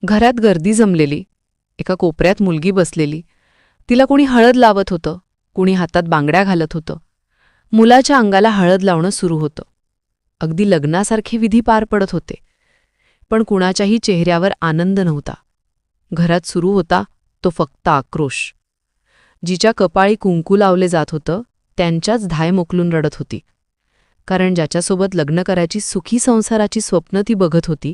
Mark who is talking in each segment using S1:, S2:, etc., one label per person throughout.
S1: घरात गर्दी जमलेली. एका कोपऱ्यात मुलगी बसलेली. तिला कुणी हळद लावत होतं, कुणी हातात बांगड्या घालत होतं. मुलाच्या अंगाला हळद लावणं सुरू होतं. अगदी लग्नासारखे विधी पार पडत होते. पण कुणाच्याही चेहऱ्यावर आनंद नव्हता. घरात सुरू होता तो फक्त आक्रोश. जिच्या कपाळी कुंकू लावले जात होतं त्यांच्याच धाय मोकलून रडत होती. कारण ज्याच्यासोबत लग्न करायची सुखी संसाराची स्वप्न ती बघत होती,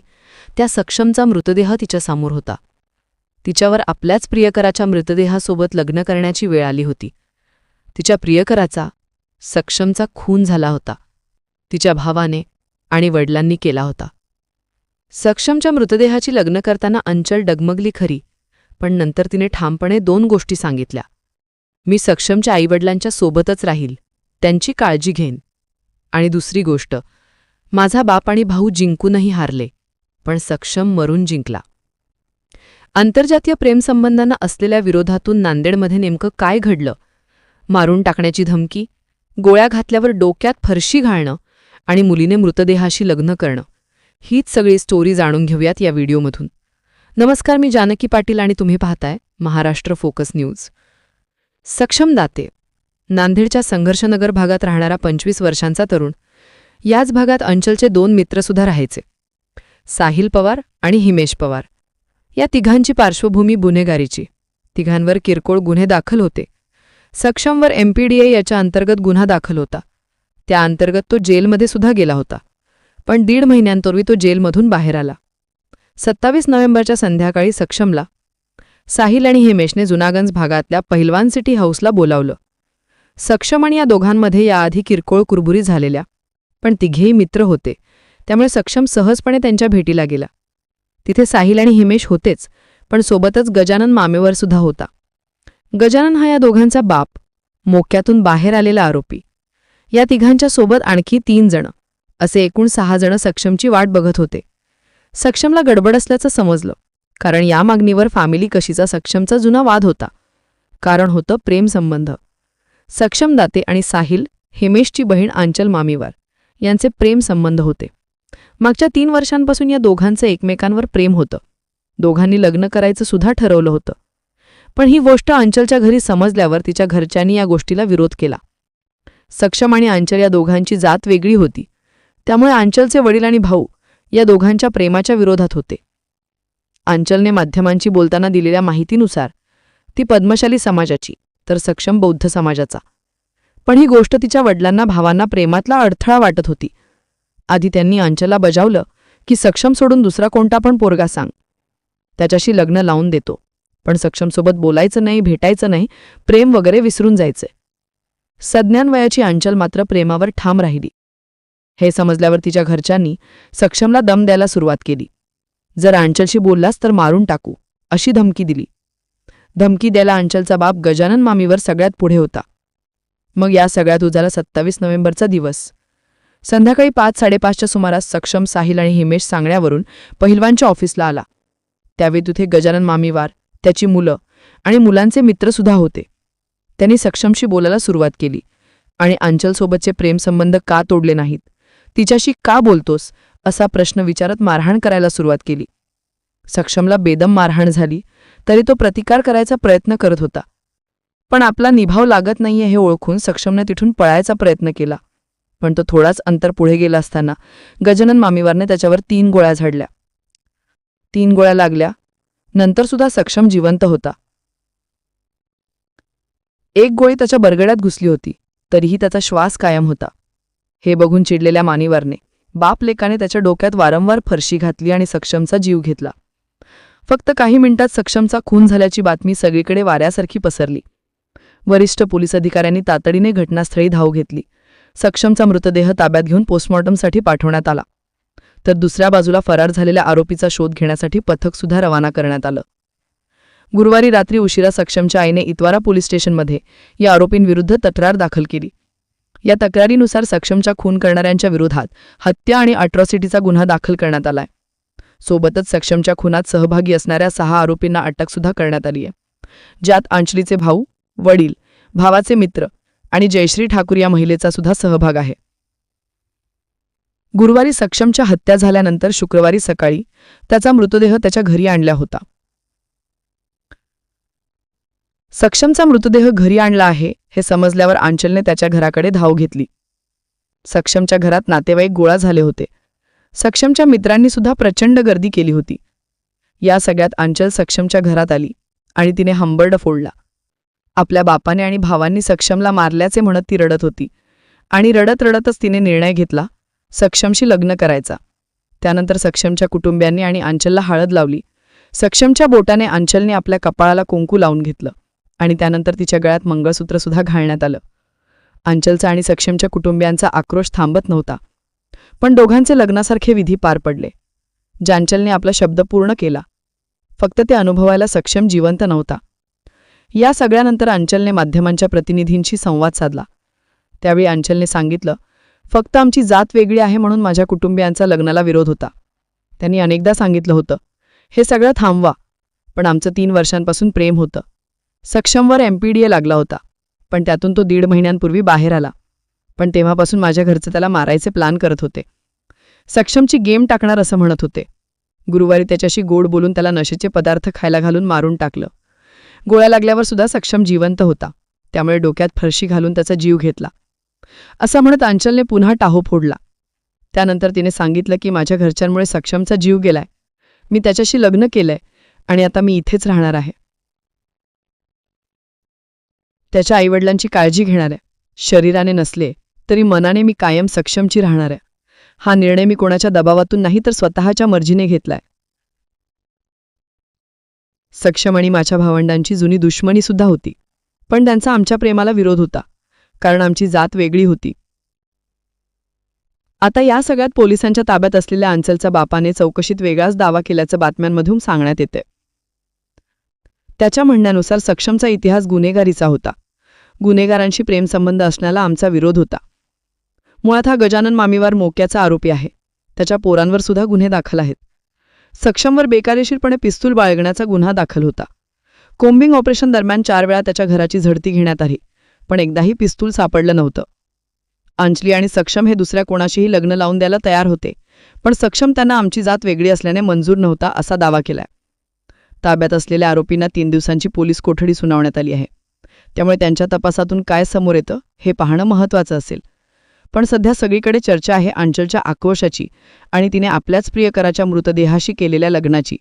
S1: त्या सक्षमचा मृतदेह तिच्यासमोर होता. तिच्यावर आपल्याच प्रियकराच्या मृतदेहासोबत लग्न करण्याची वेळ आली होती. तिच्या प्रियकराचा, सक्षमचा खून झाला होता. तिच्या भावाने आणि वडिलांनी केला होता. सक्षमच्या मृतदेहाची लग्न करताना अंचल डगमगली खरी, पण नंतर तिने ठामपणे 2 गोष्टी सांगितल्या. मी सक्षमच्या आईवडिलांच्या सोबतच राहील, त्यांची काळजी घेईन. आणि दुसरी गोष्ट, माझा बाप आणि भाऊ जिंकूनही हारले, पण सक्षम मरून जिंकला. आंतरजातीय प्रेमसंबंधांना असलेल्या विरोधातून नांदेडमध्ये नेमकं काय घडलं? मारून टाकण्याची धमकी, गोळ्या घातल्यावर डोक्यात फरशी घालणं आणि मुलीने मृतदेहाशी लग्न करणं, हीच सगळी स्टोरी जाणून घेऊयात या व्हिडिओमधून. नमस्कार, मी जानकी पाटील आणि तुम्ही पाहताय महाराष्ट्र फोकस न्यूज. सक्षम दाते, नांदेडच्या संघर्षनगर भागात राहणारा 25 वर्षांचा तरुण. याच भागात अंचलचे 2 मित्रसुद्धा राहायचे, साहिल पवार आणि हिमेश पवार. या तिघांची पार्श्वभूमी गुन्हेगारीची. तिघांवर किरकोळ गुन्हे दाखल होते. सक्षमवर MPDA याच्या अंतर्गत गुन्हा दाखल होता. त्या अंतर्गत तो जेलमध्ये सुद्धा गेला होता. पण 1.5 महिन्यांपूर्वी तो जेलमधून बाहेर आला. 27 नोव्हेंबरच्या संध्याकाळी सक्षमला साहिल आणि हिमेशने जुनागंज भागातल्या पहिलवान सिटी हाऊसला बोलावलं. सक्षम आणि या दोघांमध्ये याआधी किरकोळ कुरबुरी झालेल्या, पण तिघेही मित्र होते, त्यामुळे सक्षम सहजपणे त्यांच्या भेटीला गेला. तिथे साहिल आणि हिमेश होतेच, पण सोबतच गजानन मामेवर सुद्धा होता. गजानन हा या दोघांचा बाप, मोक्यातून बाहेर आलेला आरोपी. या तिघांच्या सोबत आणखी 3 जण, असे एकूण 6 जण सक्षमची वाट बघत होते. सक्षमला गडबड असल्याचं समजलं, कारण या मागणीवर फॅमिली कशीचा सक्षमचा जुना वाद होता. कारण होतं प्रेमसंबंध. सक्षम दाते आणि साहिल, हिमेशची बहीण आंचल मामीवार यांचे प्रेमसंबंध होते. मागच्या 3 वर्षांपासून या दोघांचं एकमेकांवर प्रेम होतं. दोघांनी लग्न करायचं सुद्धा ठरवलं होतं. पण ही गोष्ट अंचलच्या घरी समजल्यावर तिच्या घरच्यांनी या गोष्टीला विरोध केला. सक्षम आणि अंचल या दोघांची जात वेगळी होती, त्यामुळे अंचलचे वडील आणि भाऊ या दोघांच्या प्रेमाच्या विरोधात होते. अंचलने माध्यमांची बोलताना दिलेल्या माहितीनुसार ती पद्मशाली समाजाची, तर सक्षम बौद्ध समाजाचा. पण ही गोष्ट तिच्या वडिलांना भावांना प्रेमातला अडथळा वाटत होती. आधी त्यांनी अंचलला बजावलं की सक्षम सोडून दुसरा कोणता पण पोरगा सांग, त्याच्याशी लग्न लावून देतो. पण सक्षमसोबत बोलायचं नाही, भेटायचं नाही, प्रेम वगैरे विसरून जायचे. सज्ञान वयाची अंचल मात्र प्रेमावर ठाम राहिली. हे समजल्यावर तिच्या घरच्यांनी सक्षमला दम द्यायला सुरुवात केली. जर अंचलशी बोललास तर मारून टाकू, अशी धमकी दिली. धमकी द्यायला अंचलचा बाप गजानन मामीवर सगळ्यात पुढे होता. मग या सगळ्यात उजाला 27 नोव्हेंबरचा दिवस. संध्याकाळी 5-5:30च्या सुमारास सक्षम, साहिल आणि हिमेश सांगण्यावरून पहिलवानच्या ऑफिसला आला. त्यावेळी तिथे गजानन मामीवार, त्याची मुलं आणि मुलांचे मित्रसुद्धा होते. त्यांनी सक्षमशी बोलायला सुरुवात केली आणि अंचलसोबतचे प्रेमसंबंध का तोडले नाहीत, तिच्याशी का बोलतोस, असा प्रश्न विचारत मारहाण करायला सुरुवात केली. सक्षमला बेदम मारहाण झाली, तरी तो प्रतिकार करायचा प्रयत्न करत होता. पण आपला निभाव लागत नाहीये हे ओळखून सक्षमने तिथून पळायचा प्रयत्न केला. पण तो थोडाच अंतर पुढे गेला असताना गजानन मामीवारने त्याच्यावर 3 गोळ्या झाडल्या. 3 गोळ्या लागल्या. नंतर सुद्धा सक्षम जिवंत होता. 1 गोळी त्याच्या बरगड्यात घुसली होती, तरीही त्याचा श्वास कायम होता. हे बघून चिडलेल्या मामीवारने बाप लेकाने त्याच्या डोक्यात वारंवार फरशी घातली आणि सक्षमचा जीव घेतला. फक्त काही मिनिटात सक्षमचा खून झाल्याची बातमी सगळीकडे वाऱ्यासारखी पसरली. वरिष्ठ पोलीस अधिकाऱ्यांनी तातडीने घटनास्थळी धाव घेतली. सक्षमचा मृतदेह ताब्यात घेऊन पोस्टमॉर्टमसाठी पाठवण्यात आला. तर दुसऱ्या बाजूला फरार झालेल्या आरोपीचा शोध घेण्यासाठी पथकसुद्धा रवाना करण्यात आलं. गुरुवारी रात्री उशिरा सक्षमच्या आईने इतवारा पोलीस स्टेशनमध्ये या आरोपींविरुद्ध तक्रार दाखल केली. या तक्रारीनुसार सक्षमच्या खून करणाऱ्यांच्या विरोधात हत्या आणि अट्रॉसिटीचा गुन्हा दाखल करण्यात आलाय. सोबतच सक्षमच्या खुनात सहभागी असणाऱ्या 6 आरोपींना अटकसुद्धा करण्यात आली आहे, ज्यात अंचलीचे भाऊ, वडील, भावाचे मित्र आणि जयश्री ठाकूर या महिलेचा सुद्धा सहभाग आहे.
S2: गुरुवारी सक्षमच्या हत्या झाल्यानंतर शुक्रवारी सकाळी त्याचा मृतदेह त्याच्या घरी आणला होता. सक्षमचा मृतदेह घरी आणला आहे हे समजल्यावर आंचलने त्याच्या घराकडे धाव घेतली. सक्षमच्या घरात नातेवाईक गोळा झाले होते. सक्षमच्या मित्रांनी सुद्धा प्रचंड गर्दी केली होती. या सगळ्यात आंचल सक्षमच्या घरात आली आणि तिने हंबरडा फोडला. आपल्या बापाने आणि भावांनी सक्षमला मारल्याचे म्हणत ती रडत होती आणि रडत रडतच तिने निर्णय घेतला सक्षमशी लग्न करायचा. त्यानंतर सक्षमच्या कुटुंबियांनी आणि आंचलला हळद लावली. सक्षमच्या बोटाने आंचलने आपल्या कपाळाला कुंकू लावून घेतलं आणि त्यानंतर तिच्या गळ्यात मंगळसूत्रसुद्धा घालण्यात आलं. आंचलचा आणि सक्षमच्या कुटुंबियांचा आक्रोश थांबत नव्हता, पण दोघांचे लग्नासारखे विधी पार पडले. आंचलने आपला शब्द पूर्ण केला, फक्त ते अनुभवायला सक्षम जिवंत नव्हता. या सगळ्यानंतर आंचलने माध्यमांच्या प्रतिनिधींशी संवाद साधला. त्यावेळी आंचलने सांगितलं, फक्त आमची जात वेगळी आहे म्हणून माझ्या कुटुंबियांचा लग्नाला विरोध होता. त्यांनी अनेकदा सांगितलं होतं, हे सगळं थांबवा, पण आमचं 3 वर्षांपासून प्रेम होतं. सक्षमवर MPDA लागला होता, पण त्यातून तो 1.5 महिन्यांपूर्वी बाहेर आला. पण तेव्हापासून माझ्या घरचे त्याला मारायचे प्लान करत होते. सक्षमची गेम टाकणार असं म्हणत होते. गुरुवारी त्याच्याशी गोड बोलून त्याला नशेचे पदार्थ खायला घालून मारून टाकलं. गोळ्या लागल्यावर सुद्धा सक्षम जिवंत होता, त्यामुळे डोक्यात फरशी घालून त्याचा जीव घेतला असं म्हणत आंचलने पुन्हा टाहो फोडला. त्यानंतर तिने सांगितलं की माझ्या घरच्यांमुळे सक्षमचा जीव गेलाय, मी त्याच्याशी लग्न केलंय आणि आता मी इथेच राहणार आहे. त्याच्या आईवडिलांची काळजी घेणार आहे. शरीराने नसले तरी मनाने मी कायम सक्षमची राहणार आहे. हा निर्णय मी कोणाच्या दबावातून नाही तर स्वतःच्या मर्जीने घेतलाय. सक्षम आणि माझ्या भावंडांची जुनी दुश्मनी सुद्धा होती, पण त्यांचा आमच्या प्रेमाला विरोध होता, कारण आमची जात वेगळी होती. आता या सगळ्यात पोलिसांच्या ताब्यात असलेल्या आंचलच्या बापाने चौकशीत वेगळाच दावा केल्याचं बातम्यांमधून सांगण्यात येते. त्याच्या म्हणण्यानुसार सक्षमचा इतिहास गुन्हेगारीचा होता. गुन्हेगारांशी प्रेमसंबंध असण्याला आमचा विरोध होता. मुळात हा गजानन मामीवार मोक्याचा आरोपी आहे. त्याच्या पोरांवर सुद्धा गुन्हे दाखल आहेत. सक्षमवर बेकायदेशीरपणे पिस्तूल बाळगण्याचा गुन्हा दाखल होता. कोम्बिंग ऑपरेशन दरम्यान 4 वेळा त्याच्या घराची झडती घेण्यात आली, पण एकदाही पिस्तूल सापडलं नव्हतं. अंजली आणि सक्षम हे दुसऱ्या कोणाशीही लग्न लावून द्यायला तयार होते, पण सक्षम त्यांना आमची जात वेगळी असल्याने मंजूर नव्हता असा दावा केलाय. ताब्यात असलेल्या आरोपींना 3 दिवसांची पोलीस कोठडी सुनावण्यात आली आहे. त्यामुळे त्यांच्या तपासातून काय समोर येतं हे पाहणं महत्त्वाचं असेल. पण सध्या सगळीकडे चर्चा आहे अंचलच्या आक्रोशाची आणि तिने आपल्याच प्रियकराच्या मृतदेहाशी केलेल्या लग्नाची.